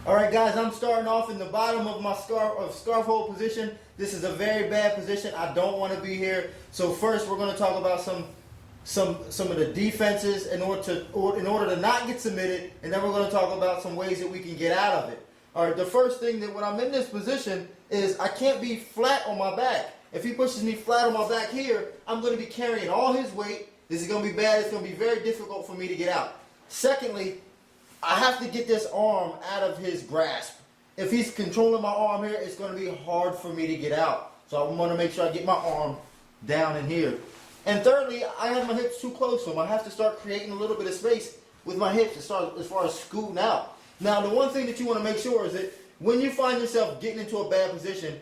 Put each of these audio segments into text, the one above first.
All right, guys, I'm starting off in the bottom of my scarf hold position. This is a very bad position. I don't want to be here. So first, we're going to talk about some of the defenses in order to not get submitted, and then we're going to talk about some ways that we can get out of it. All right, the first thing that when I'm in this position is I can't be flat on my back. If he pushes me flat on my back here, I'm going to be carrying all his weight. This is going to be bad. It's going to be very difficult for me to get out. Secondly, I have to get this arm out of his grasp. If he's controlling my arm here, it's going to be hard for me to get out. So I want to make sure I get my arm down in here. And thirdly, I have my hips too close to him. I have to start creating a little bit of space with my hips as far as scooting out. Now, the one thing that you want to make sure is that when you find yourself getting into a bad position,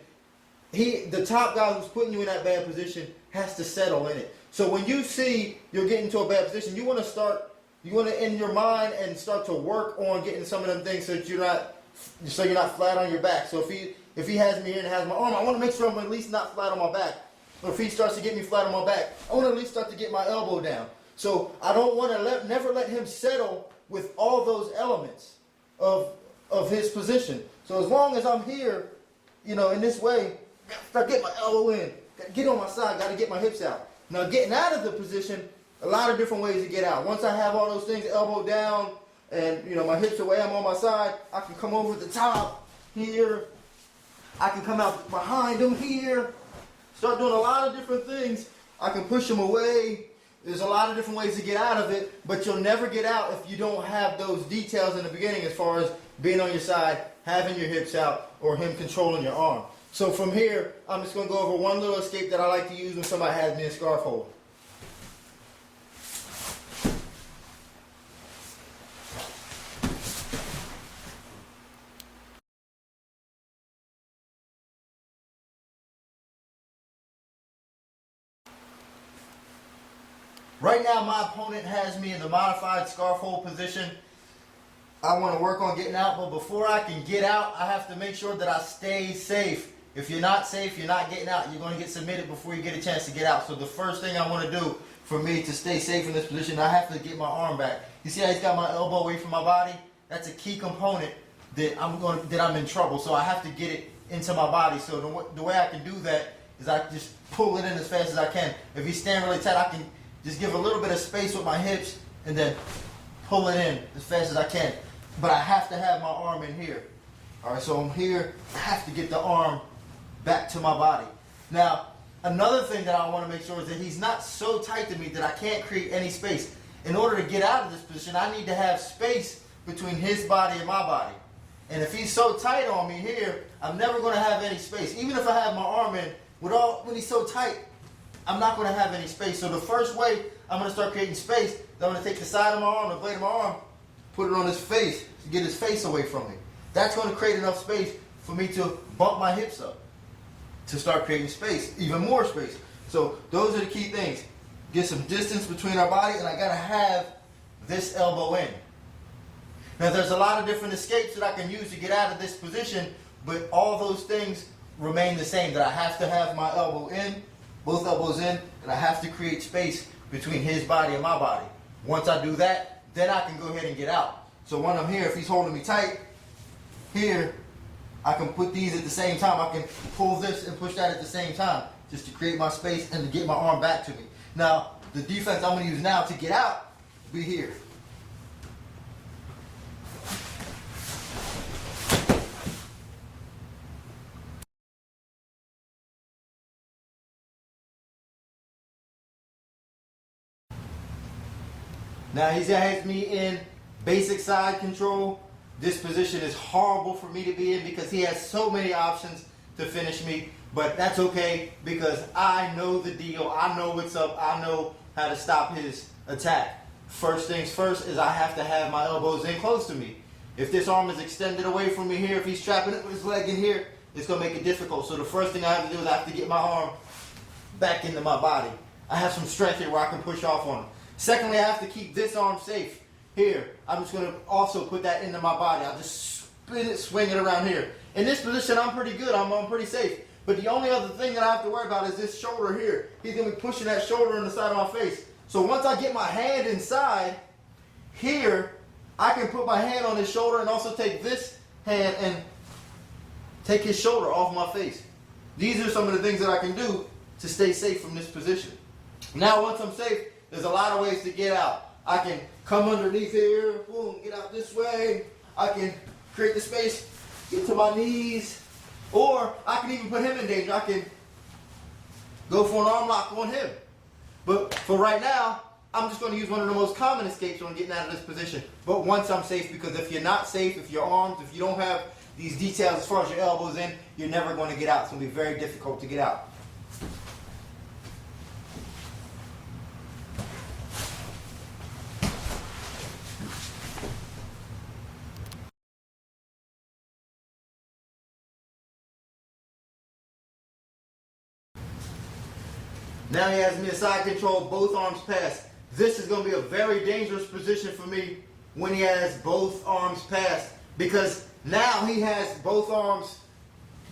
the top guy who's putting you in that bad position has to settle in it. So when you see you're getting into a bad position, you want to in your mind and start to work on getting some of them things so that you're not flat on your back. So if he has me here and has my arm, I want to make sure I'm at least not flat on my back. Or if he starts to get me flat on my back, I want to at least start to get my elbow down. So I don't want to never let him settle with all those elements of his position. So as long as I'm here, in this way, gotta get my elbow in, gotta get on my side, gotta get my hips out. Now getting out of the position, a lot of different ways to get out. Once I have all those things, elbow down, and my hips away, I'm on my side, I can come over the top here. I can come out behind him here. Start doing a lot of different things. I can push him away. There's a lot of different ways to get out of it, but you'll never get out if you don't have those details in the beginning as far as being on your side, having your hips out, or him controlling your arm. So from here, I'm just going to go over one little escape that I like to use when somebody has me in scarf hold. Right now, my opponent has me in the modified scarf hold position. I want to work on getting out, but before I can get out, I have to make sure that I stay safe. If you're not safe, you're not getting out. You're going to get submitted before you get a chance to get out. So the first thing I want to do for me to stay safe in this position, I have to get my arm back. You see how he's got my elbow away from my body? That's a key component that I'm in trouble. So I have to get it into my body. So the way I can do that is I just pull it in as fast as I can. If he's standing really tight, I can just give a little bit of space with my hips and then pull it in as fast as I can. But I have to have my arm in here. All right, so I'm here. I have to get the arm back to my body. Now, another thing that I want to make sure is that he's not so tight to me that I can't create any space. In order to get out of this position, I need to have space between his body and my body. And if he's so tight on me here, I'm never going to have any space. Even if I have my arm in, when he's so tight, I'm not going to have any space. So the first way I'm going to start creating space, I'm going to take the side of my arm, the blade of my arm, put it on his face to get his face away from me. That's going to create enough space for me to bump my hips up, to start creating space, even more space. So those are the key things. Get some distance between our body, and I got to have this elbow in. Now there's a lot of different escapes that I can use to get out of this position, but all those things remain the same, that I have to have my elbow in, both elbows in, and I have to create space between his body and my body. Once I do that, then I can go ahead and get out. So when I'm here, if he's holding me tight, here, I can put these at the same time. I can pull this and push that at the same time, just to create my space and to get my arm back to me. Now, the defense I'm going to use now to get out will be here. Now he has me in basic side control. This position is horrible for me to be in because he has so many options to finish me. But that's okay because I know the deal. I know what's up. I know how to stop his attack. First things first is I have to have my elbows in close to me. If this arm is extended away from me here, if he's trapping it with his leg in here, it's going to make it difficult. So the first thing I have to do is I have to get my arm back into my body. I have some strength here where I can push off on him. Secondly, I have to keep this arm safe here. I'm just going to also put that into my body. I'll just swing it around here. In this position, I'm pretty good. I'm pretty safe. But the only other thing that I have to worry about is this shoulder here. He's going to be pushing that shoulder in the side of my face. So once I get my hand inside here, I can put my hand on his shoulder and also take this hand and take his shoulder off my face. These are some of the things that I can do to stay safe from this position. Now, once I'm safe, there's a lot of ways to get out. I can come underneath here, boom, get out this way. I can create the space, get to my knees, or I can even put him in danger. I can go for an arm lock on him. But for right now, I'm just going to use one of the most common escapes when getting out of this position. But once I'm safe, because if you're not safe, if your arms, if you don't have these details as far as your elbows in, you're never going to get out. It's going to be very difficult to get out. Now he has me in side control, both arms passed. This is going to be a very dangerous position for me when he has both arms passed, because now he has both arms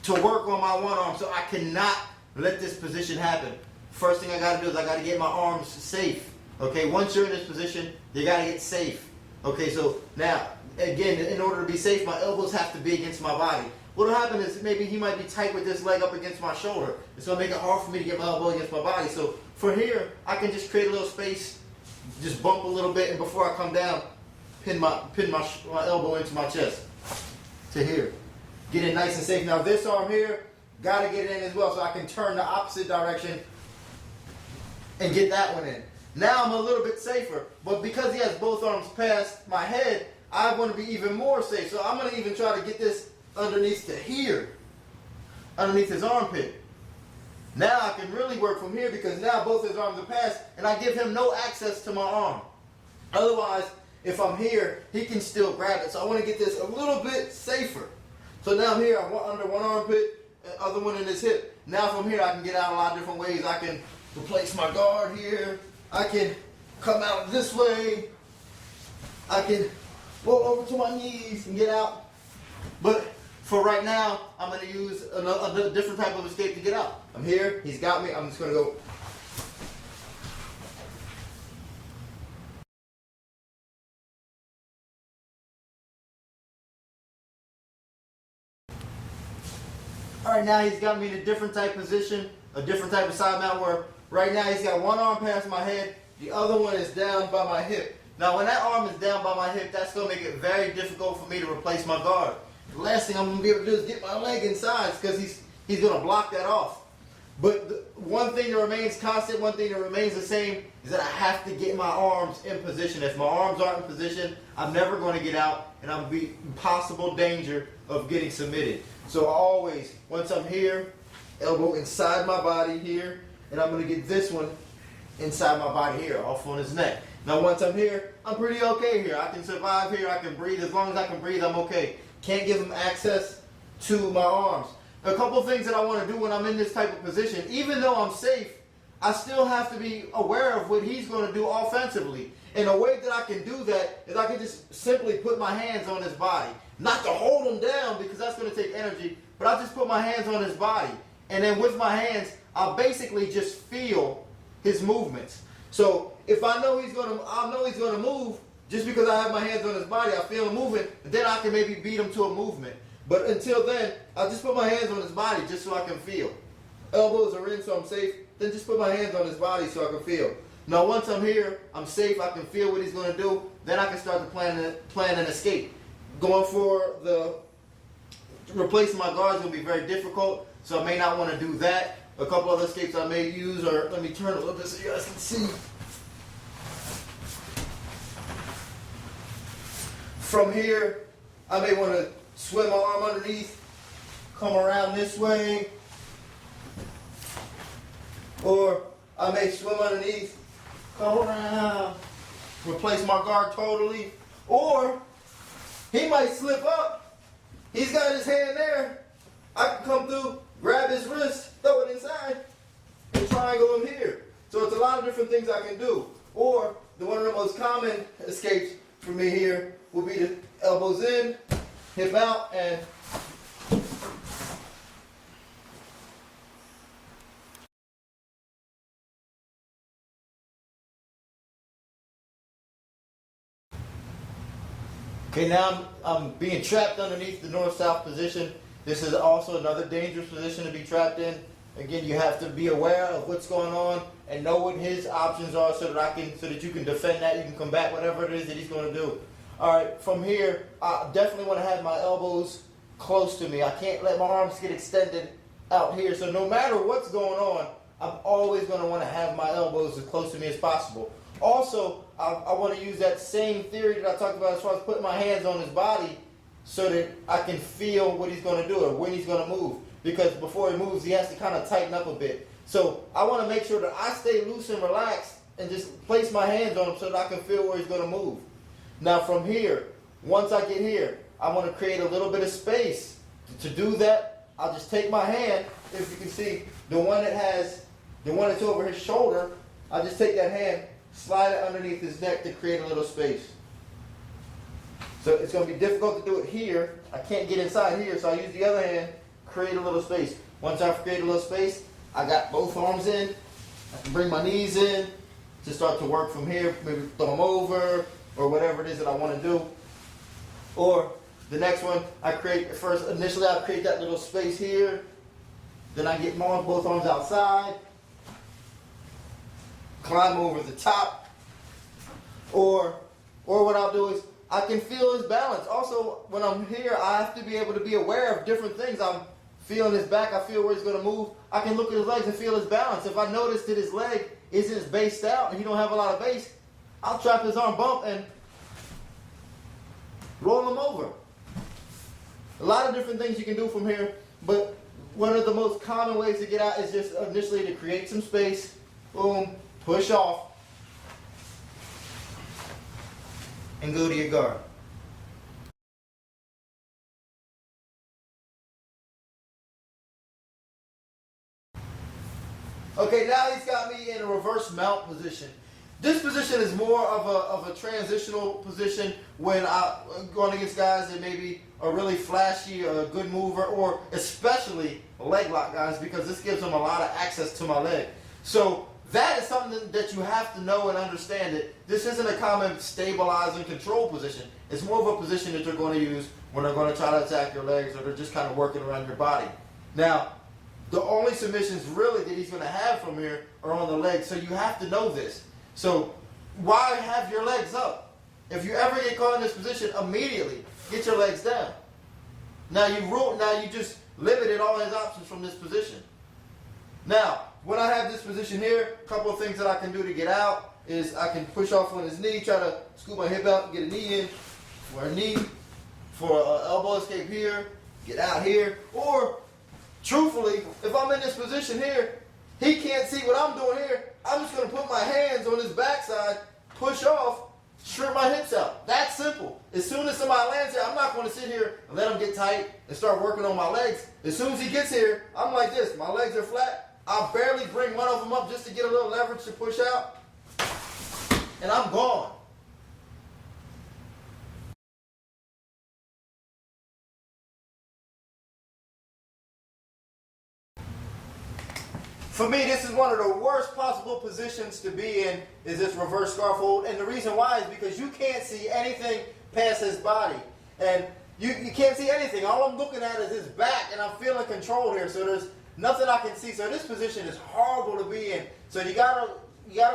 to work on my one arm, so I cannot let this position happen. First thing I got to do is I got to get my arms safe. Okay, once you're in this position, you got to get safe. Okay, so now, again, in order to be safe, my elbows have to be against my body. What'll happen is maybe he might be tight with this leg up against my shoulder. It's gonna make it hard for me to get my elbow against my body. So for here, I can just create a little space, just bump a little bit, and before I come down, pin my elbow into my chest to here. Get it nice and safe. Now this arm here, gotta get it in as well, so I can turn the opposite direction and get that one in. Now I'm a little bit safer, but because he has both arms past my head, I want to be even more safe. So I'm gonna even try to get this underneath to here, underneath his armpit. Now I can really work from here, because now both his arms are passed and I give him no access to my arm. Otherwise, if I'm here, he can still grab it. So I want to get this a little bit safer. So now here, I'm under one armpit, other one in his hip. Now from here, I can get out a lot of different ways. I can replace my guard here. I can come out this way. I can roll over to my knees and get out. But for right now, I'm going to use a different type of escape to get out. I'm here, he's got me, I'm just going to go. Alright, now he's got me in a different type position, a different type of side mount, where right now he's got one arm past my head, the other one is down by my hip. Now when that arm is down by my hip, that's going to make it very difficult for me to replace my guard. The last thing I'm going to be able to do is get my leg inside, because he's going to block that off. But one thing that remains constant, one thing that remains the same, is that I have to get my arms in position. If my arms aren't in position, I'm never going to get out, and I'm in possible danger of getting submitted. So always, once I'm here, elbow inside my body here, and I'm going to get this one inside my body here, off on his neck. Now once I'm here, I'm pretty okay here. I can survive here, I can breathe. As long as I can breathe, I'm okay. Can't give him access to my arms. A couple of things that I want to do when I'm in this type of position, even though I'm safe, I still have to be aware of what he's going to do offensively. And a way that I can do that is I can just simply put my hands on his body. Not to hold him down, because that's going to take energy, but I'll just put my hands on his body. And then with my hands, I'll basically just feel his movements. So if I know he's going to move, just because I have my hands on his body, I feel him moving, and then I can maybe beat him to a movement. But until then, I'll just put my hands on his body just so I can feel. Elbows are in, so I'm safe. Then just put my hands on his body so I can feel. Now once I'm here, I'm safe, I can feel what he's going to do. Then I can start to plan an escape. Going for the replacing my guard is going to be very difficult, so I may not want to do that. A couple other escapes I may use are, let me turn a little bit so you guys can see. From here, I may want to swim my arm underneath, come around this way, or I may swim underneath, come around, replace my guard totally, or he might slip up. He's got his hand there. I can come through, grab his wrist, throw it inside, and triangle him here. So it's a lot of different things I can do. Or one of the most common escapes for me here will be the elbows in, hip out, and Okay, now I'm being trapped underneath the north-south position. This is also another dangerous position to be trapped in. Again, you have to be aware of what's going on and know what his options are so that you can defend that, you can combat whatever it is that he's going to do. All right, from here, I definitely want to have my elbows close to me. I can't let my arms get extended out here. So no matter what's going on, I'm always going to want to have my elbows as close to me as possible. Also, I want to use that same theory that I talked about as far as putting my hands on his body so that I can feel what he's going to do or when he's going to move. Because before he moves, he has to kind of tighten up a bit. So I want to make sure that I stay loose and relaxed and just place my hands on him so that I can feel where he's going to move. Now from here, once I get here, I want to create a little bit of space. To do that, I'll just take my hand, if you can see, the one that's over his shoulder, I'll just take that hand, slide it underneath his neck to create a little space. So it's going to be difficult to do it here. I can't get inside here, so I use the other hand, create a little space. Once I've created a little space, I got both arms in. I can bring my knees in to start to work from here, maybe throw them over, or whatever it is that I want to do. Or the next one, initially I create that little space here. Then I get both arms outside, climb over the top. Or what I'll do is, I can feel his balance. Also, when I'm here, I have to be able to be aware of different things. I'm feeling his back, I feel where he's going to move. I can look at his legs and feel his balance. If I notice that his leg isn't based out and he don't have a lot of base, I'll trap his arm bump and roll him over. A lot of different things you can do from here, but one of the most common ways to get out is just initially to create some space, boom, push off, and go to your guard. Okay, now he's got me in a reverse mount position. This position is more of a transitional position when I'm going against guys that maybe are really flashy or a good mover, or especially leg lock guys, because this gives them a lot of access to my leg. So that is something that you have to know and understand, that this isn't a common stabilize and control position. It's more of a position that they're going to use when they're going to try to attack your legs, or they're just kind of working around your body. Now, the only submissions really that he's going to have from here are on the legs, so you have to know this. So why have your legs up? If you ever get caught in this position, immediately get your legs down. Now you just limited all his options from this position. Now, when I have this position here, a couple of things that I can do to get out is I can push off on his knee, try to scoop my hip out, get a knee in for a knee, for an elbow escape here, get out here. Or, truthfully, if I'm in this position here, he can't see what I'm doing here, I'm just going to put my hands on his backside, push off, strip my hips out. That's simple. As soon as somebody lands here, I'm not going to sit here and let him get tight and start working on my legs. As soon as he gets here, I'm like this. My legs are flat. I'll barely bring one of them up just to get a little leverage to push out, and I'm gone. For me, this is one of the worst possible positions to be in, is this reverse scarf hold. And the reason why is because you can't see anything past his body. And you can't see anything. All I'm looking at is his back, and I'm feeling controlled here. So there's nothing I can see. So this position is horrible to be in. So you gotta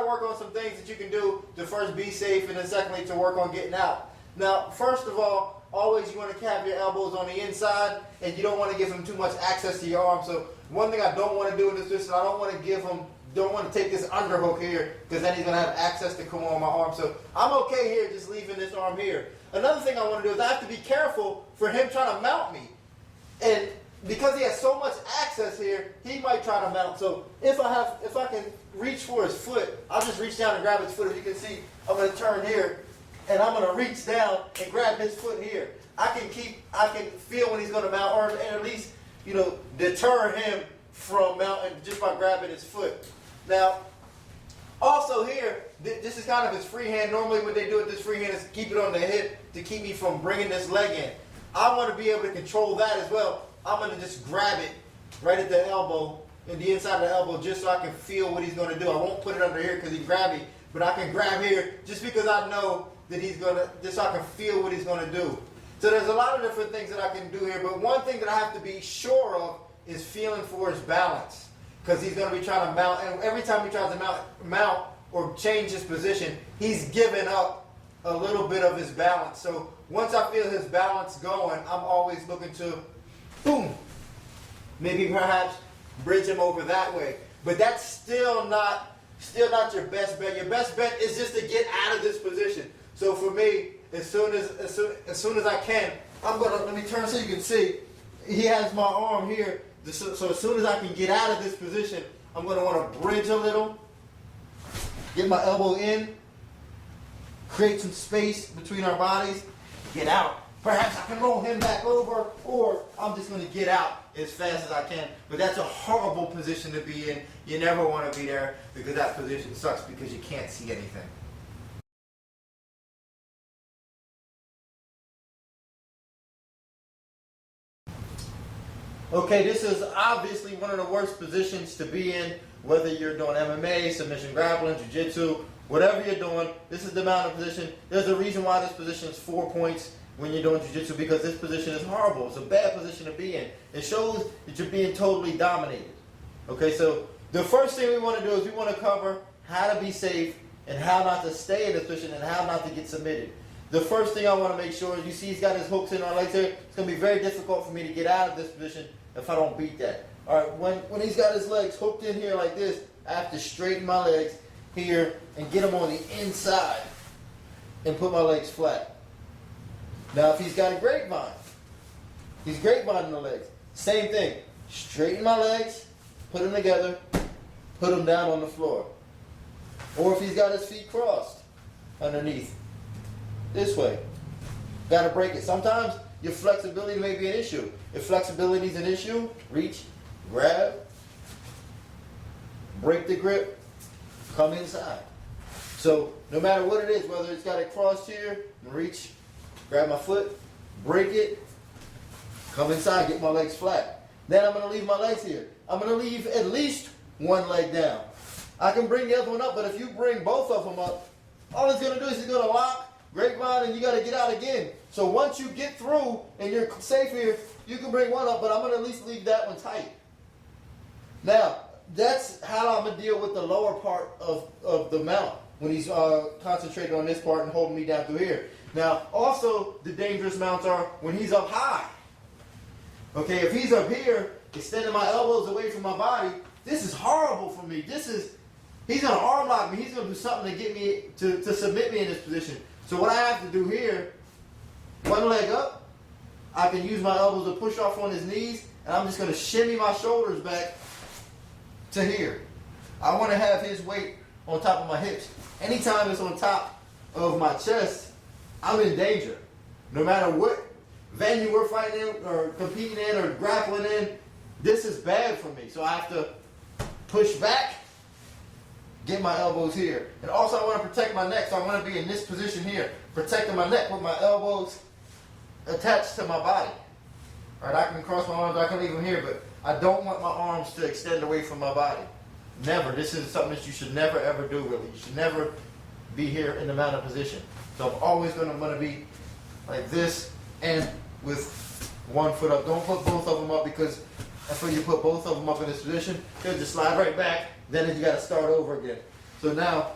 work on some things that you can do to first be safe, and then secondly to work on getting out. Now, first of all, always you want to have your elbows on the inside, and you don't want to give him too much access to your arm. So one thing I don't want to do in this position, I don't want to take this underhook here, because then he's going to have access to come on my arm. So I'm okay here just leaving this arm here. Another thing I want to do is I have to be careful for him trying to mount me. And because he has so much access here, he might try to mount. So if I can reach for his foot, I'll just reach down and grab his foot. As you can see, I'm going to turn here, and I'm going to reach down and grab his foot here. I can feel when he's going to mount, or at least, deter him from mounting just by grabbing his foot. Now, also here, this is kind of his free hand. Normally when they do it, this free hand is keep it on the hip to keep me from bringing this leg in. I want to be able to control that as well. I'm going to just grab it right at the elbow, in the inside of the elbow, just so I can feel what he's going to do. I won't put it under here because he grabbed me. but I can grab here just because I know that he's gonna, just so I can feel what he's gonna do. So there's a lot of different things that I can do here, but one thing that I have to be sure of is feeling for his balance, because he's gonna be trying to mount, and every time he tries to mount or change his position, he's giving up a little bit of his balance. So once I feel his balance going, I'm always looking to, boom, maybe perhaps bridge him over that way. But that's still not your best bet. Your best bet is just to get out of this position. So for me, as soon as I can, I'm gonna, let me turn so you can see. He has my arm here. So as soon as I can get out of this position, I'm gonna want to bridge a little, get my elbow in, create some space between our bodies, get out. Perhaps I can roll him back over, or I'm just going to get out as fast as I can. But that's a horrible position to be in. You never want to be there, because that position sucks because you can't see anything. Okay, this is obviously one of the worst positions to be in, whether you're doing MMA, submission grappling, jiu-jitsu, whatever you're doing. This is the mounted position. There's a reason why this position is 4 points when you're doing jiu-jitsu, because this position is horrible. It's a bad position to be in. It shows that you're being totally dominated. Okay, so the first thing we want to do is we want to cover how to be safe and how not to stay in this position and how not to get submitted. The first thing I want to make sure is, you see he's got his hooks in our legs here. It's going to be very difficult for me to get out of this position if I don't beat that. All right, when he's got his legs hooked in here like this, I have to straighten my legs here and get them on the inside and put my legs flat. Now if he's got a grapevine, he's grapevining the legs. Same thing. Straighten my legs, put them together, put them down on the floor. Or if he's got his feet crossed underneath, this way. Got to break it. Sometimes your flexibility may be an issue. If flexibility is an issue, reach, grab, break the grip, come inside. So no matter what it is, whether it's got it crossed here, reach, grab my foot, break it, come inside, get my legs flat. Then I'm going to leave my legs here. I'm going to leave at least one leg down. I can bring the other one up, but if you bring both of them up, all it's going to do is it's going to lock, grapevine, and you got to get out again. So once you get through and you're safe here, you can bring one up, but I'm going to at least leave that one tight. Now, that's how I'm going to deal with the lower part of the mount when he's concentrated on this part and holding me down through here. Now, also, the dangerous mounts are when he's up high. Okay, if he's up here, extending my elbows away from my body, this is horrible for me. He's going to arm lock me. He's going to do something to get me, to submit me in this position. So what I have to do here, one leg up, I can use my elbows to push off on his knees, and I'm just going to shimmy my shoulders back to here. I want to have his weight on top of my hips. Anytime it's on top of my chest, I'm in danger. No matter what venue we're fighting in or competing in or grappling in, this is bad for me. So I have to push back, get my elbows here. And also I want to protect my neck, so I want to be in this position here, protecting my neck with my elbows attached to my body. All right, I can cross my arms, I can leave them here, but I don't want my arms to extend away from my body. Never. This is something that you should never ever do, really. You should never be here in the mounted position. So I'm always going to be like this and with one foot up. Don't put both of them up, because after you put both of them up in this position, they'll just slide right back. Then you got to start over again. So now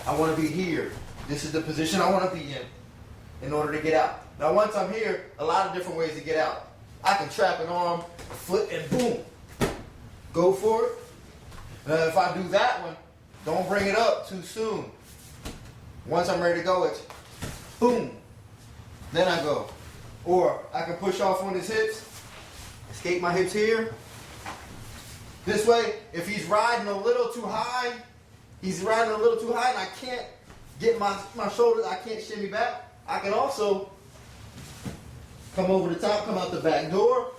I want to be here. This is the position I want to be in order to get out. Now once I'm here, a lot of different ways to get out. I can trap an arm, a foot, and boom. Go for it. Now if I do that one, don't bring it up too soon. Once I'm ready to go, it's boom. Then I go. Or I can push off on his hips, escape my hips here. This way, if he's riding a little too high, and I can't get my shoulders, I can't shimmy back, I can also come over the top, come out the back door,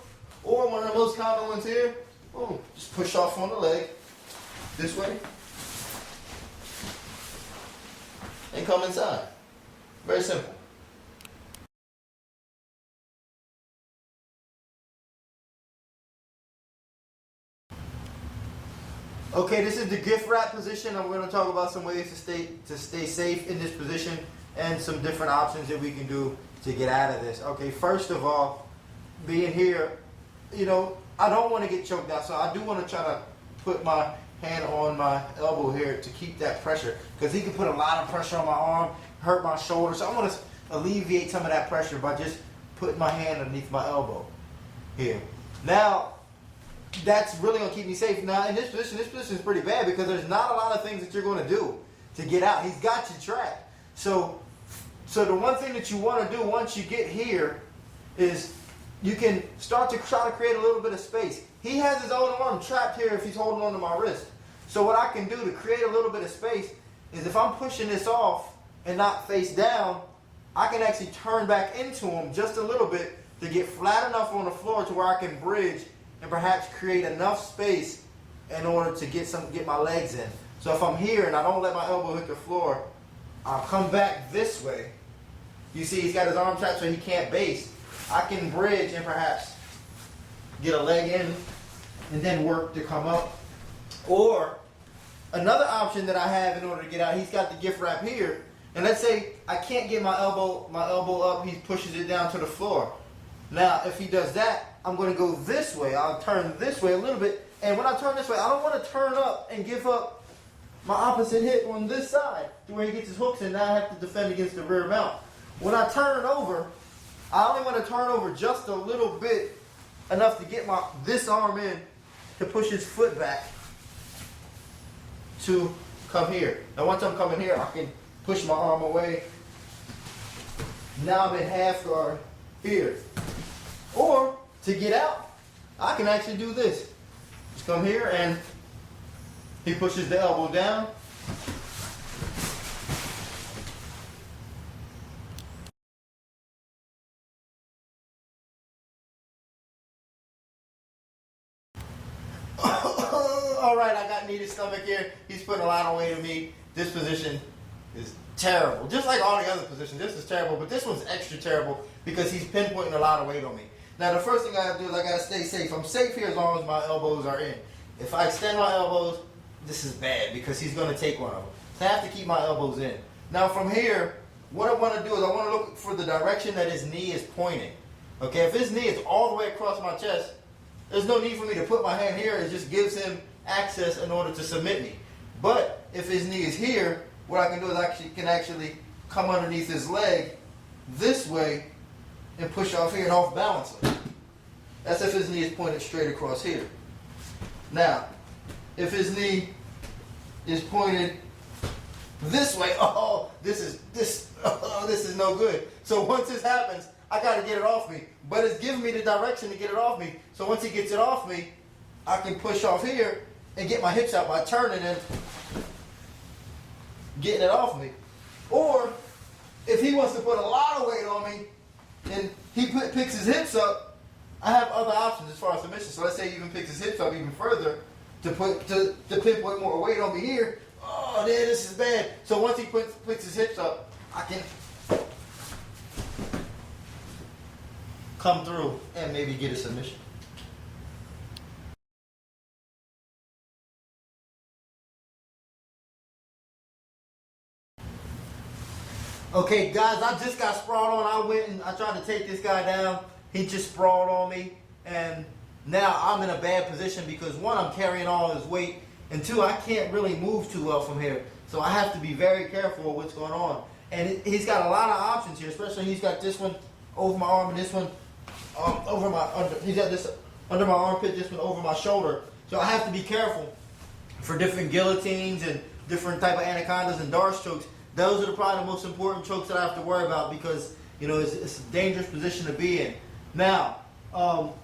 or one of the most common ones here, boom, just push off on the leg, this way, and come inside. Very simple. Okay, this is the gift wrap position. I'm going to talk about some ways to stay safe in this position and some different options that we can do to get out of this. Okay, first of all, being here, you know, I don't want to get choked out, so I do want to try to put my hand on my elbow here to keep that pressure, because he can put a lot of pressure on my arm, hurt my shoulder. So I want to alleviate some of that pressure by just putting my hand underneath my elbow here. Now, that's really going to keep me safe. Now, in this position is pretty bad because there's not a lot of things that you're going to do to get out. He's got you trapped. So the one thing that you want to do once you get here is you can start to try to create a little bit of space. He has his own arm trapped here if he's holding onto my wrist. So what I can do to create a little bit of space is if I'm pushing this off and not face down, I can actually turn back into him just a little bit to get flat enough on the floor to where I can bridge and perhaps create enough space in order to get my legs in. So if I'm here and I don't let my elbow hit the floor, I'll come back this way. You see he's got his arm trapped so he can't base. I can bridge and perhaps get a leg in and then work to come up. Or another option that I have in order to get out, he's got the gift wrap here. And let's say I can't get my elbow up, he pushes it down to the floor. Now, if he does that, I'm going to go this way. I'll turn this way a little bit. And when I turn this way, I don't want to turn up and give up my opposite hip on this side to where he gets his hooks in. Now I have to defend against the rear mount. When I turn over, I only want to turn over just a little bit, enough to get this arm in to push his foot back to come here. Now once I'm coming here, I can push my arm away. Now I'm in half guard here. Or to get out, I can actually do this. Just come here and he pushes the elbow down. All right, I got knee to stomach here. He's putting a lot of weight on me. This position is terrible. Just like all the other positions, this is terrible, but this one's extra terrible because he's pinpointing a lot of weight on me. Now, the first thing I gotta do is I gotta stay safe. I'm safe here as long as my elbows are in. If I extend my elbows, this is bad because he's gonna take one of them. So I have to keep my elbows in. Now, from here, what I wanna do is I wanna look for the direction that his knee is pointing. Okay, if his knee is all the way across my chest, there's no need for me to put my hand here. It just gives him access in order to submit me. But if his knee is here, what I can do is I can actually come underneath his leg this way and push off here and off balance him. That's if his knee is pointed straight across here. Now, if his knee is pointed this way, this is no good. So once this happens, I got to get it off me. But it's giving me the direction to get it off me. So once he gets it off me, I can push off here and get my hips out by turning and getting it off me. Or if he wants to put a lot of weight on me and he picks his hips up, I have other options as far as submission. So let's say he even picks his hips up even further to pinpoint more weight on me here. Oh, there, this is bad. So once he picks his hips up, I can come through and maybe get a submission. Okay, guys, I just got sprawled on. I went and I tried to take this guy down. He just sprawled on me. And now I'm in a bad position because one, I'm carrying all his weight. And two, I can't really move too well from here. So I have to be very careful of what's going on. And he's got a lot of options here, especially he's got this one over my arm and this one over my he's got this under my armpit, this one over my shoulder. So I have to be careful for different guillotines and different type of anacondas and Darce chokes. Those are probably the most important chokes that I have to worry about because, you know, it's a dangerous position to be in. Now, so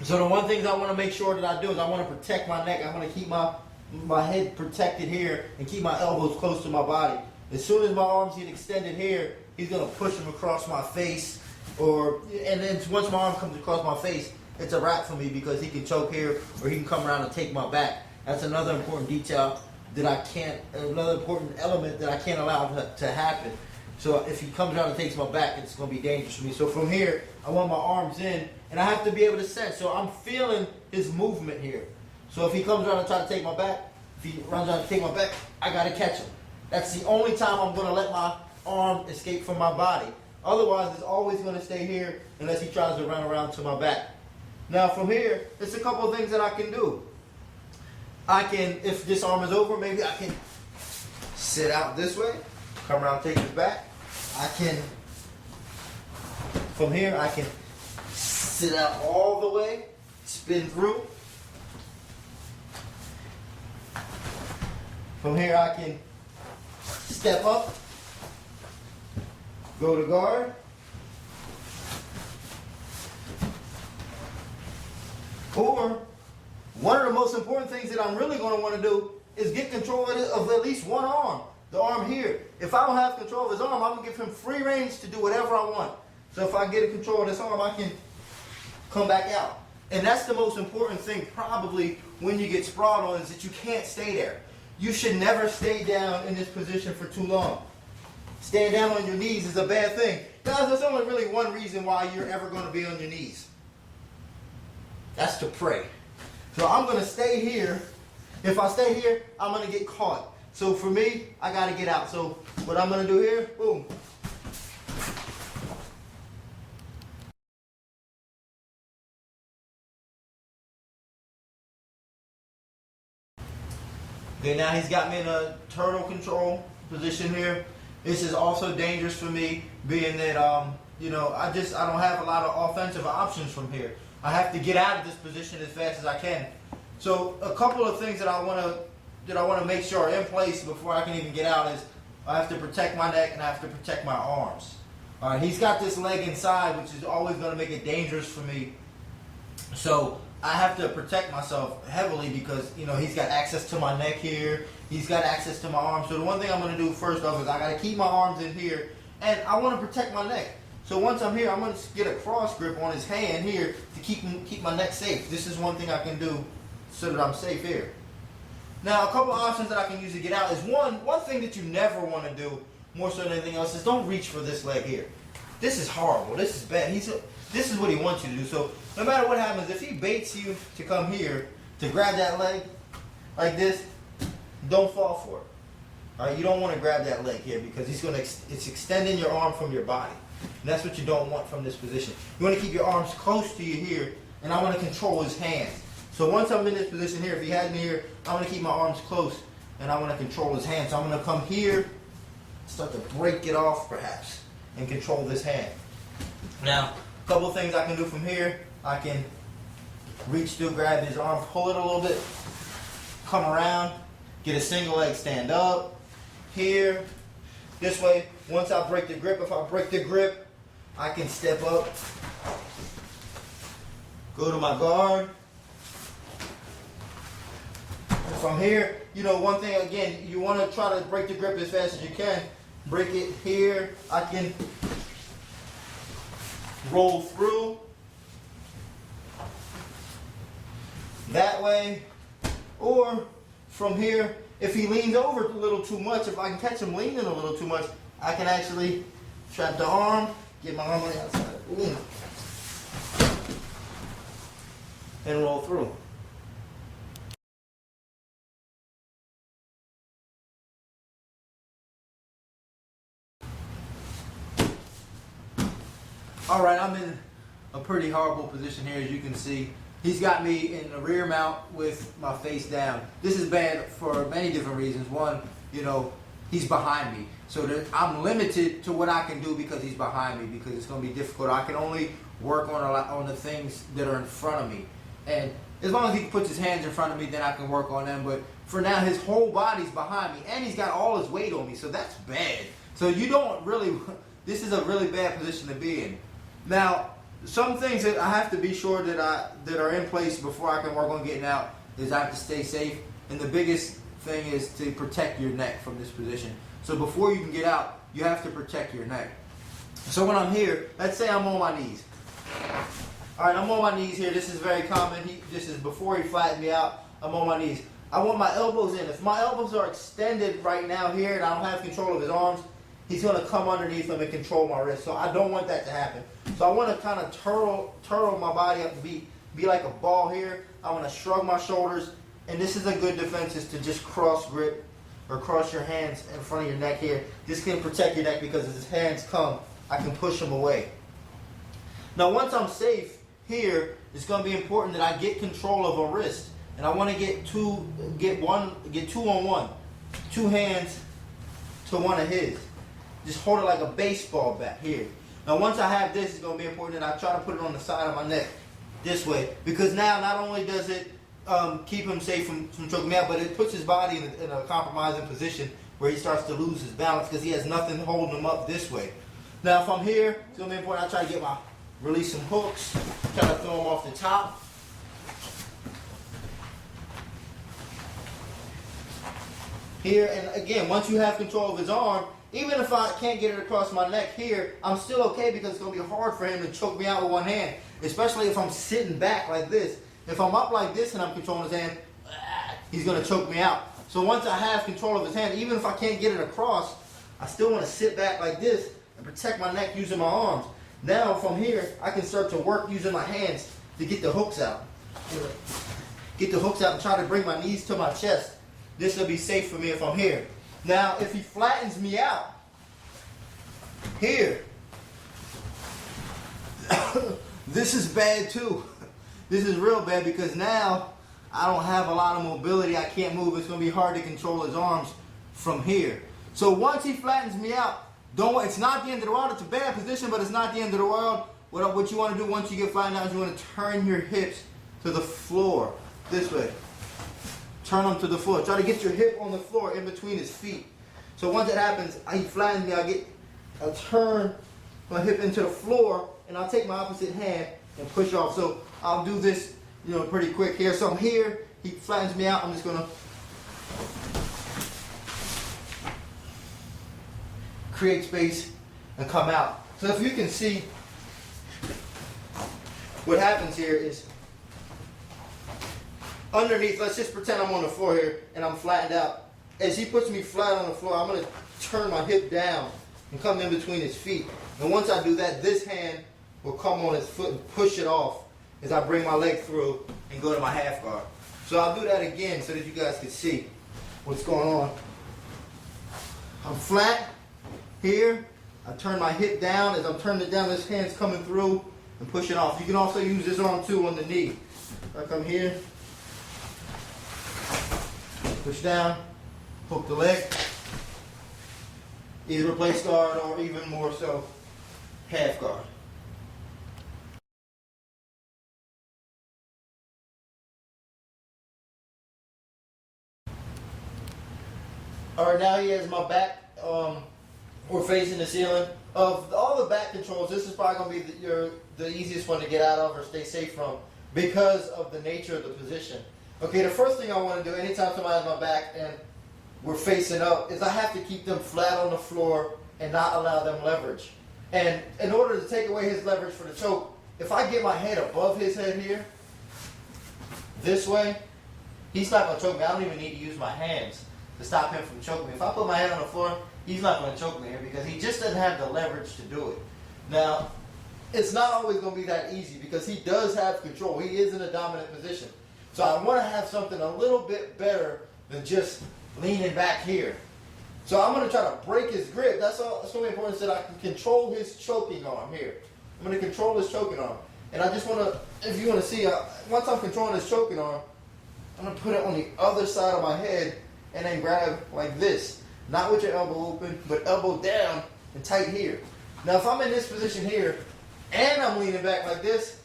the one thing I want to make sure that I do is I want to protect my neck. I want to keep my head protected here and keep my elbows close to my body. As soon as my arms get extended here, he's going to push them across my face. And then once my arm comes across my face, it's a wrap for me because he can choke here or he can come around and take my back. That's another important detail that another important element that I can't allow to happen. So if he comes around and takes my back, it's going to be dangerous for me. So from here, I want my arms in, and I have to be able to sense. So I'm feeling his movement here. So if he comes around and tries to take my back, if he runs around to take my back, I gotta catch him. That's the only time I'm gonna let my arm escape from my body. Otherwise, it's always gonna stay here unless he tries to run around to my back. Now from here, there's a couple of things that I can do. I can, if this arm is over, maybe I can sit out this way, come around, take his back. I can, from here, I can sit out all the way, spin through. From here, I can step up, go to guard, or one of the most important things that I'm really going to want to do is get control of at least one arm, the arm here. If I don't have control of his arm, I'm going to give him free range to do whatever I want. So if I get control of this arm, I can come back out. And that's the most important thing probably when you get sprawled on, is that you can't stay there. You should never stay down in this position for too long. Staying down on your knees is a bad thing. Guys, there's only really one reason why you're ever going to be on your knees. That's to pray. So I'm going to stay here. If I stay here, I'm going to get caught. So for me, I got to get out. So what I'm going to do here, boom. Okay, now he's got me in a turtle control position here. This is also dangerous for me, being that you know, I don't have a lot of offensive options from here. I have to get out of this position as fast as I can. So a couple of things that I want to make sure are in place before I can even get out is I have to protect my neck and I have to protect my arms. All right, he's got this leg inside, which is always going to make it dangerous for me. So I have to protect myself heavily because, you know, he's got access to my neck here. He's got access to my arms. So the one thing I'm going to do first off is I got to keep my arms in here, and I want to protect my neck. So once I'm here, I'm going to get a cross grip on his hand here to keep my neck safe. This is one thing I can do so that I'm safe here. Now, a couple of options that I can use to get out is one thing that you never want to do more so than anything else is don't reach for this leg here. This is horrible. This is bad. This is what he wants you to do. So no matter what happens, if he baits you to come here to grab that leg like this, don't fall for it. All right, you don't want to grab that leg here because it's extending your arm from your body. And that's what you don't want from this position. You want to keep your arms close to you here, and I want to control his hands. So once I'm in this position here, if he has me here, I want to keep my arms close, and I want to control his hands. So I'm going to come here, start to break it off perhaps, and control this hand. Now, a couple of things I can do from here. I can reach through, grab his arm, pull it a little bit, come around, get a single leg stand up, here, this way. Once I break the grip, if I break the grip, I can step up, go to my guard. And from here, you know, one thing again, you want to try to break the grip as fast as you can. Break it here. I can roll through that way, or from here, if he leans over a little too much, if I can catch him leaning a little too much, I can actually trap the arm, get my arm on the outside, and roll through. All right, I'm in a pretty horrible position here, as you can see. He's got me in the rear mount with my face down. This is bad for many different reasons. One, you know, he's behind me. So that I'm limited to what I can do because he's behind me, because it's going to be difficult. I can only work on the things that are in front of me. And as long as he puts his hands in front of me, then I can work on them. But for now, his whole body's behind me, and he's got all his weight on me. So that's bad. So you don't really, this is a really bad position to be in. Now, some things that I have to be sure that are in place before I can work on getting out is I have to stay safe. And the biggest thing is to protect your neck from this position. So before you can get out, you have to protect your neck. So when I'm here, let's say I'm on my knees. All right, I'm on my knees here. This is very common. This is before he flattened me out. I'm on my knees. I want my elbows in. If my elbows are extended right now here and I don't have control of his arms, he's going to come underneath them and control my wrist. So I don't want that to happen. So I want to kind of turtle my body up and be like a ball here. I want to shrug my shoulders And this is a good defense, is to just cross grip or cross your hands in front of your neck here. This can protect your neck because as his hands come, I can push them away. Now once I'm safe here, it's going to be important that I get control of a wrist. And I want to get two on one. Two hands to one of his. Just hold it like a baseball bat here. Now once I have this, it's going to be important that I try to put it on the side of my neck this way. Because now not only does it keep him safe from choking me out, but it puts his body in a compromising position where he starts to lose his balance because he has nothing holding him up this way. Now if I'm here, it's going to be important I try to get release some hooks, try to throw them off the top. Here, and again, once you have control of his arm, even if I can't get it across my neck here, I'm still okay because it's going to be hard for him to choke me out with one hand, especially if I'm sitting back like this. If I'm up like this and I'm controlling his hand, he's going to choke me out. So once I have control of his hand, even if I can't get it across, I still want to sit back like this and protect my neck using my arms. Now from here, I can start to work using my hands to get the hooks out. Get the hooks out and try to bring my knees to my chest. This will be safe for me if I'm here. Now, if he flattens me out here, this is bad too. This is real bad because now I don't have a lot of mobility. I can't move. It's going to be hard to control his arms from here. So once he flattens me out, it's not the end of the world. It's a bad position, but it's not the end of the world. What you want to do once you get flattened out is you want to turn your hips to the floor this way. Turn them to the floor. Try to get your hip on the floor in between his feet. So once it happens, he flattens me, I'll turn my hip into the floor, and I'll take my opposite hand and push off. So I'll do this, pretty quick here. So I'm here, he flattens me out, I'm just gonna create space and come out. So if you can see, what happens here is, underneath, let's just pretend I'm on the floor here and I'm flattened out. As he puts me flat on the floor, I'm going to turn my hip down and come in between his feet. And once I do that, this hand will come on his foot and push it off as I bring my leg through and go to my half guard. So I'll do that again so that you guys can see what's going on. I'm flat here. I turn my hip down. As I'm turning it down, this hand's coming through and push it off. You can also use this arm too on the knee. I come here. Push down, hook the leg, either replace guard or even more so, half guard. Alright, now he has my back, we're facing the ceiling. Of all the back controls, this is probably going to be the easiest one to get out of or stay safe from because of the nature of the position. Okay, the first thing I want to do anytime somebody has my back and we're facing up is I have to keep them flat on the floor and not allow them leverage. And in order to take away his leverage for the choke, if I get my head above his head here, this way, he's not going to choke me. I don't even need to use my hands to stop him from choking me. If I put my head on the floor, he's not going to choke me here because he just doesn't have the leverage to do it. Now, it's not always going to be that easy because he does have control. He is in a dominant position. So I want to have something a little bit better than just leaning back here. So I'm going to try to break his grip. That's going to be important so that I can control his choking arm here. I'm going to control his choking arm. And I just want to, if you want to see, once I'm controlling his choking arm, I'm going to put it on the other side of my head and then grab like this. Not with your elbow open, but elbow down and tight here. Now if I'm in this position here and I'm leaning back like this,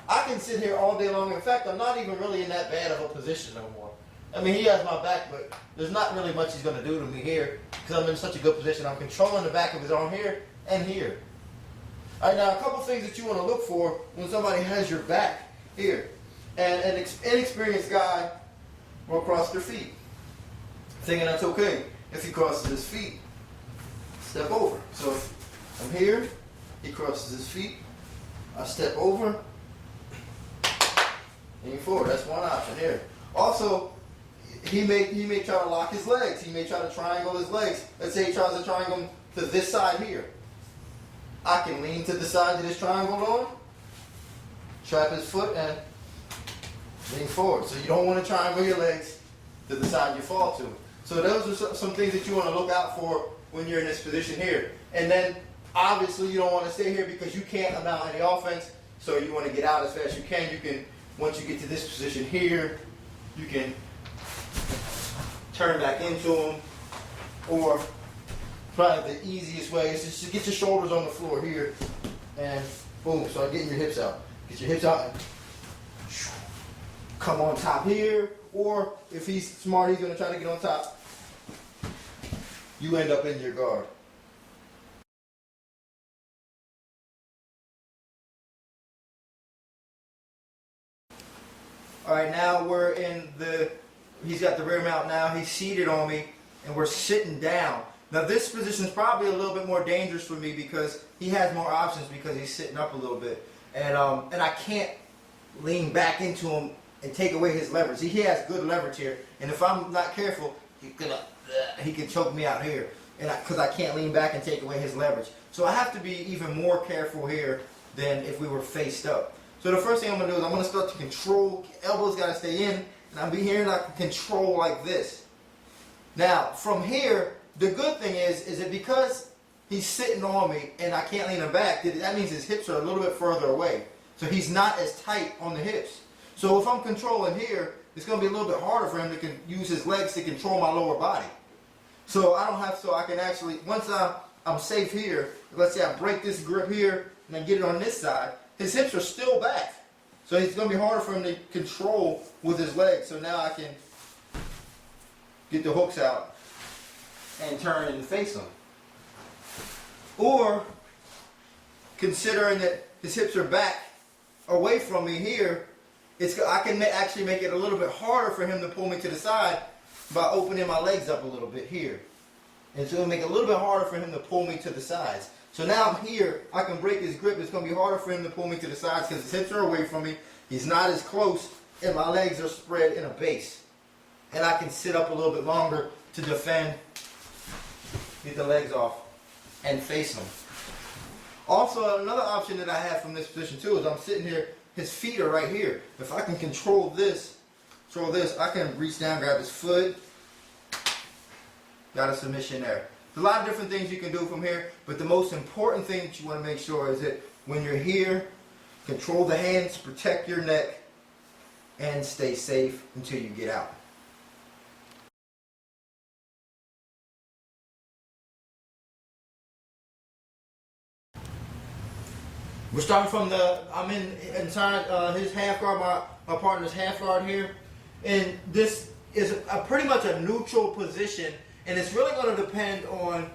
I can sit here all day long. In fact, I'm not even really in that bad of a position no more. I mean, he has my back, but there's not really much he's going to do to me here because I'm in such a good position. I'm controlling the back of his arm here and here. All right, now a couple things that you want to look for when somebody has your back here. And an inexperienced guy will cross their feet, thinking that's okay. If he crosses his feet, step over. So if I'm here, he crosses his feet, I step over, lean forward. That's one option here. Also, he may try to lock his legs. He may try to triangle his legs. Let's say he tries to triangle them to this side here. I can lean to the side that his triangle on, trap his foot, and Lean forward. So you don't want to triangle your legs to the side you fall to. So those are some things that you want to look out for when you're in this position here. And then obviously you don't want to stay here because you can't amount any offense. So you want to get out as fast as you can. You can, once you get to this position here, you can turn back into them. Or probably the easiest way is just to get your shoulders on the floor here. And boom, start getting your hips out. Get your hips out and come on top here. Or if he's smart, he's going to try to get on top. You end up in your guard. All right, now we're in the, he's got the rear mount now. He's seated on me and we're sitting down. Now this position is probably a little bit more dangerous for me because he has more options because he's sitting up a little bit. And I can't lean back into him and take away his leverage. He has good leverage here. And if I'm not careful, he can choke me out here. And because I can't lean back and take away his leverage. So I have to be even more careful here than if we were faced up. So the first thing I'm going to do is I'm going to start to control. Elbows got to stay in. And I'll be here and I can control like this. Now, from here, the good thing is that because he's sitting on me and I can't lean him back, that means his hips are a little bit further away. So he's not as tight on the hips. So if I'm controlling here, it's going to be a little bit harder for him to use his legs to control my lower body. So I don't have, so I can actually, once I'm safe here, let's say I break this grip here and I get it on this side, his hips are still back. So it's going to be harder for him to control with his legs. So now I can get the hooks out and turn and face him. Or, considering that his hips are back away from me here, I can actually make it a little bit harder for him to pull me to the side by opening my legs up a little bit here. And so it'll make it a little bit harder for him to pull me to the sides. So now here, I can break his grip. It's going to be harder for him to pull me to the sides because his hips are away from me. He's not as close, and my legs are spread in a base. And I can sit up a little bit longer to defend, get the legs off, and face him. Also, another option that I have from this position too is I'm sitting here, his feet are right here. If I can control this, I can reach down, grab his foot. Got a submission there. There's a lot of different things you can do from here, but the most important thing that you want to make sure is that when you're here, control the hands, protect your neck, and stay safe until you get out. We're starting from I'm inside his half guard, my partner's half guard here. And this is pretty much a neutral position. And it's really going to depend on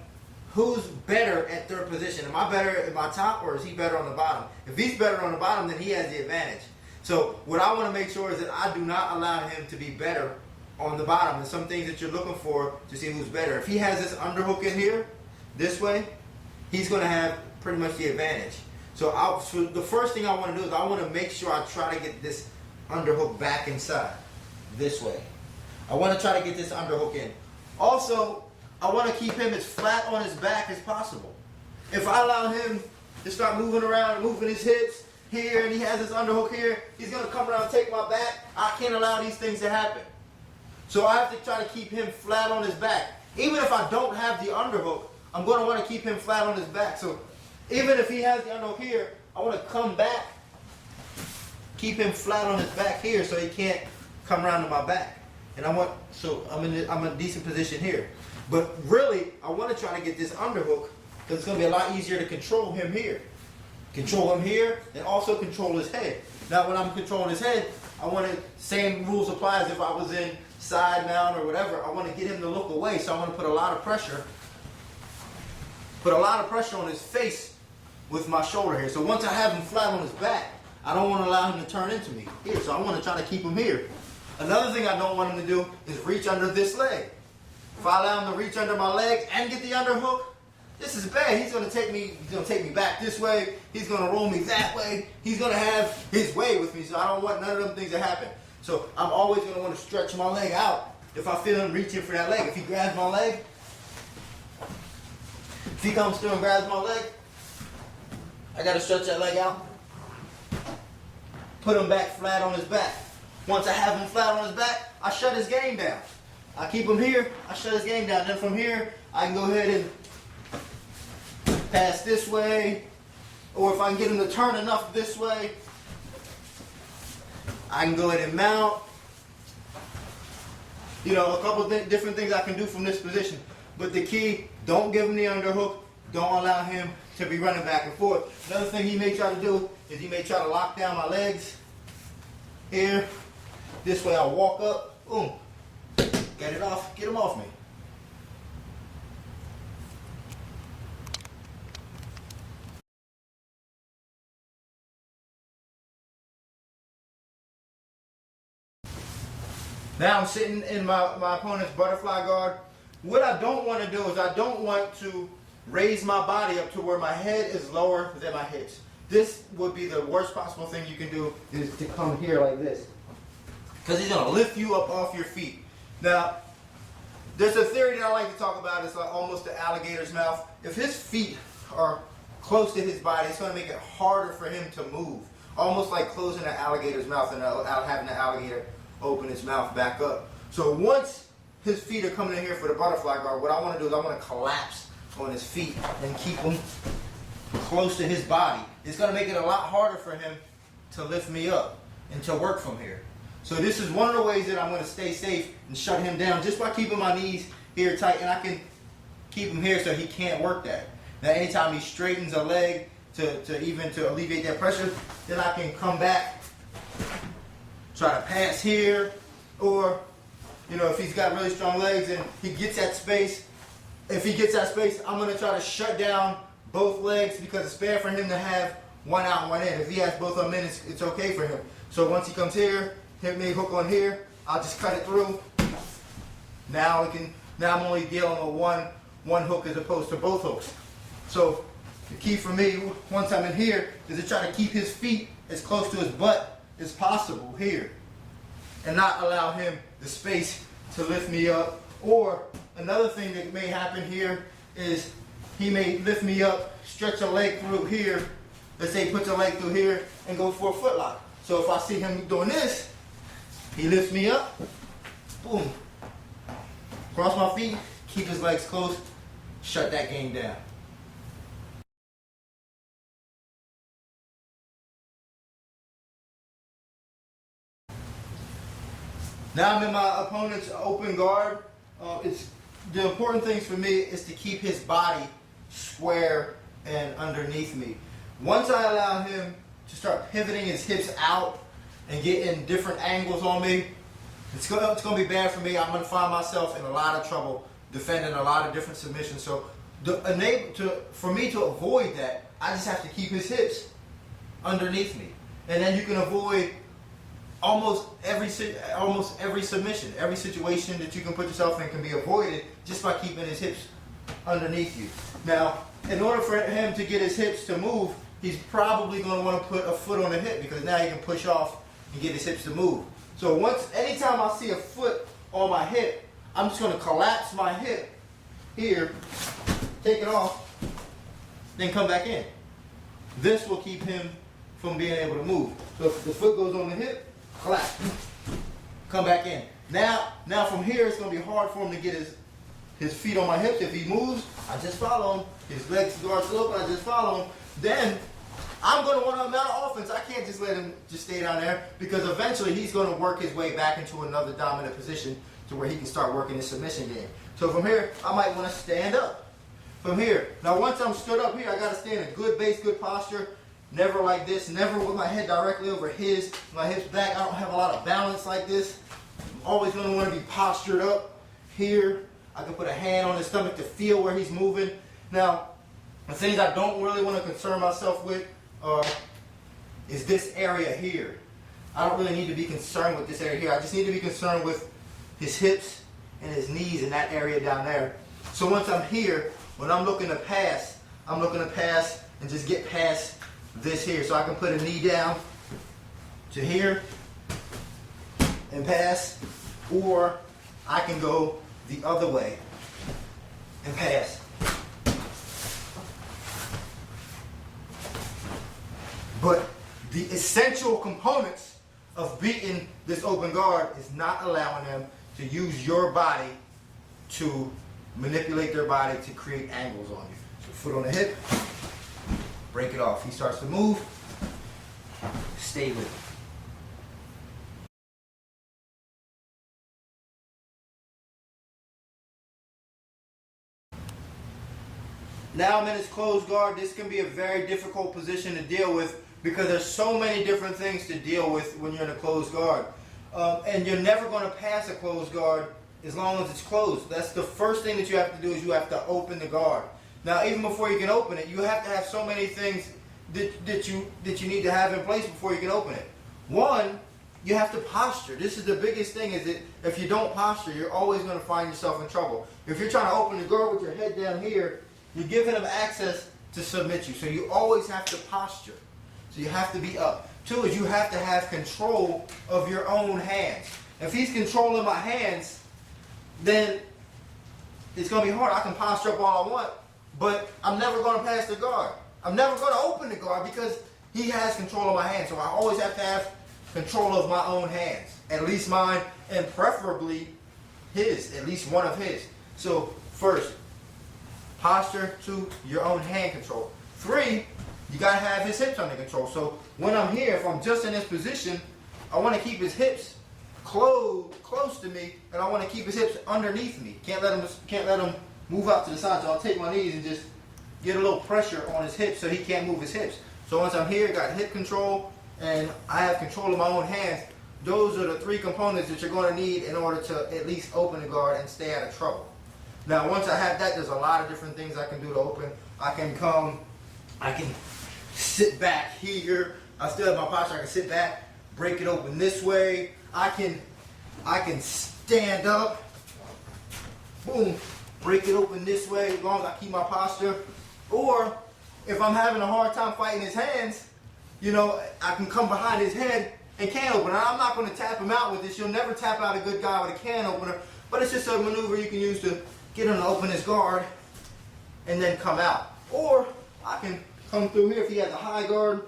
who's better at third position. Am I better at my top or is he better on the bottom? If he's better on the bottom, then he has the advantage. So what I want to make sure is that I do not allow him to be better on the bottom. There's some things that you're looking for to see who's better. If he has this underhook in here, this way, he's going to have pretty much the advantage. So the first thing I want to do is I want to make sure I try to get this underhook back inside, this way. I want to try to get this underhook in. Also, I want to keep him as flat on his back as possible. If I allow him to start moving around, moving his hips here, and he has this underhook here, he's going to come around and take my back. I can't allow these things to happen. So I have to try to keep him flat on his back. Even if I don't have the underhook, I'm going to want to keep him flat on his back. So even if he has the underhook here, I want to come back, keep him flat on his back here so he can't come around to my back. And I'm in a decent position here. But really, I want to try to get this underhook because it's going to be a lot easier to control him here. Control him here and also control his head. Now when I'm controlling his head, I want to, same rules apply as if I was in side mount or whatever. I want to get him to look away, so I want to put a lot of pressure on his face with my shoulder here. So once I have him flat on his back, I don't want to allow him to turn into me here. So I want to try to keep him here. Another thing I don't want him to do is reach under this leg. If I allow him to reach under my leg and get the underhook, this is bad. He's going to take me back this way. He's going to roll me that way. He's going to have his way with me. So I don't want none of them things to happen. So I'm always going to want to stretch my leg out if I feel him reaching for that leg. If he grabs my leg, if he comes through and grabs my leg, I got to stretch that leg out. Put him back flat on his back. Once I have him flat on his back, I shut his game down. I keep him here, I shut his game down. Then from here, I can go ahead and pass this way, or if I can get him to turn enough this way, I can go ahead and mount. You know, a couple of different things I can do from this position. But the key, don't give him the underhook. Don't allow him to be running back and forth. Another thing he may try to do is he may try to lock down my legs here. This way I'll walk up, boom, get it off, get him off me. Now I'm sitting in my opponent's butterfly guard. What I don't want to do is I don't want to raise my body up to where my head is lower than my hips. This would be the worst possible thing you can do, is to come here like this. Because he's going to lift you up off your feet. Now, there's a theory that I like to talk about. It's like almost the alligator's mouth. If his feet are close to his body, it's going to make it harder for him to move. Almost like closing an alligator's mouth and having the alligator open its mouth back up. So once his feet are coming in here for the butterfly guard, what I want to do is I want to collapse on his feet and keep him close to his body. It's going to make it a lot harder for him to lift me up and to work from here. So this is one of the ways that I'm going to stay safe and shut him down, just by keeping my knees here tight, and I can keep him here so he can't work that. Now anytime he straightens a leg to alleviate that pressure, then I can come back, try to pass here, or you know, if he's got really strong legs and he gets that space, if he gets that space, I'm going to try to shut down both legs, because it's fair for him to have one out and one in. If he has both of them in, it's okay for him. So once he comes here, hit me hook on here, I'll just cut it through. Now I'm only dealing with one hook as opposed to both hooks. So the key for me, once I'm in here, is to try to keep his feet as close to his butt as possible here, and not allow him the space to lift me up. Or another thing that may happen here is he may lift me up, stretch a leg through here. Let's say he puts a leg through here and go for a foot lock. So if I see him doing this, he lifts me up, boom, cross my feet, keep his legs close, shut that game down. Now I'm in my opponent's open guard. The important things for me is to keep his body square and underneath me. Once I allow him to start pivoting his hips out and getting different angles on me, it's going to be bad for me. I'm going to find myself in a lot of trouble defending a lot of different submissions. So for me to avoid that, I just have to keep his hips underneath me. And then you can avoid almost every submission. Every situation that you can put yourself in can be avoided just by keeping his hips underneath you. Now, in order for him to get his hips to move, he's probably going to want to put a foot on the hip, because now he can push off and get his hips to move. So anytime I see a foot on my hip, I'm just going to collapse my hip here, take it off, then come back in. This will keep him from being able to move. So if the foot goes on the hip, collapse, come back in. Now from here, it's going to be hard for him to get his feet on my hips. If he moves, I just follow him. His legs guard open, I just follow him. Then I'm going to want to mount offense. I can't just let him just stay down there, because eventually he's going to work his way back into another dominant position to where he can start working his submission game. So from here, I might want to stand up. From here, now once I'm stood up here, I got to stay in a good base, good posture. Never like this, never with my head directly over my hips back. I don't have a lot of balance like this. I'm always going to want to be postured up here. I can put a hand on his stomach to feel where he's moving. Now, the things I don't really want to concern myself with is this area here. I don't really need to be concerned with this area here. I just need to be concerned with his hips and his knees in that area down there. So once I'm here, when I'm looking to pass, I'm looking to pass and just get past this here. So I can put a knee down to here and pass, or I can go the other way and pass. But the essential components of beating this open guard is not allowing them to use your body to manipulate their body to create angles on you. So foot on the hip, break it off. He starts to move, stay with him. Now I'm in his closed guard. This can be a very difficult position to deal with because there's so many different things to deal with when you're in a closed guard. And you're never going to pass a closed guard as long as it's closed. That's the first thing that you have to do, is you have to open the guard. Now, even before you can open it, you have to have so many things that you need to have in place before you can open it. One, you have to posture. This is the biggest thing, is that if you don't posture, you're always going to find yourself in trouble. If you're trying to open the guard with your head down here, you're giving him access to submit you. So you always have to posture. So you have to be up. Two is you have to have control of your own hands. If he's controlling my hands, then it's going to be hard. I can posture up all I want, but I'm never going to pass the guard. I'm never going to open the guard because he has control of my hands. So I always have to have control of my own hands. At least mine, and preferably his. At least one of his. So first, posture. Two, your own hand control. Three, you got to have his hips under control. So when I'm here, if I'm just in this position, I want to keep his hips close to me, and I want to keep his hips underneath me. Can't let him move out to the side. So I'll take my knees and just get a little pressure on his hips so he can't move his hips. So once I'm here, got hip control, and I have control of my own hands. Those are the three components that you're going to need in order to at least open the guard and stay out of trouble. Now, once I have that, there's a lot of different things I can do to open. I can sit back here. I still have my posture. I can sit back, break it open this way. I can stand up, boom, break it open this way as long as I keep my posture. Or if I'm having a hard time fighting his hands, you know, I can come behind his head and can open. Now, I'm not going to tap him out with this. You'll never tap out a good guy with a can opener, but it's just a maneuver you can use to get him to open his guard and then come out. Or I can come through here if he has a high guard.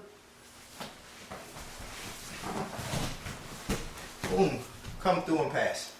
Boom, come through and pass.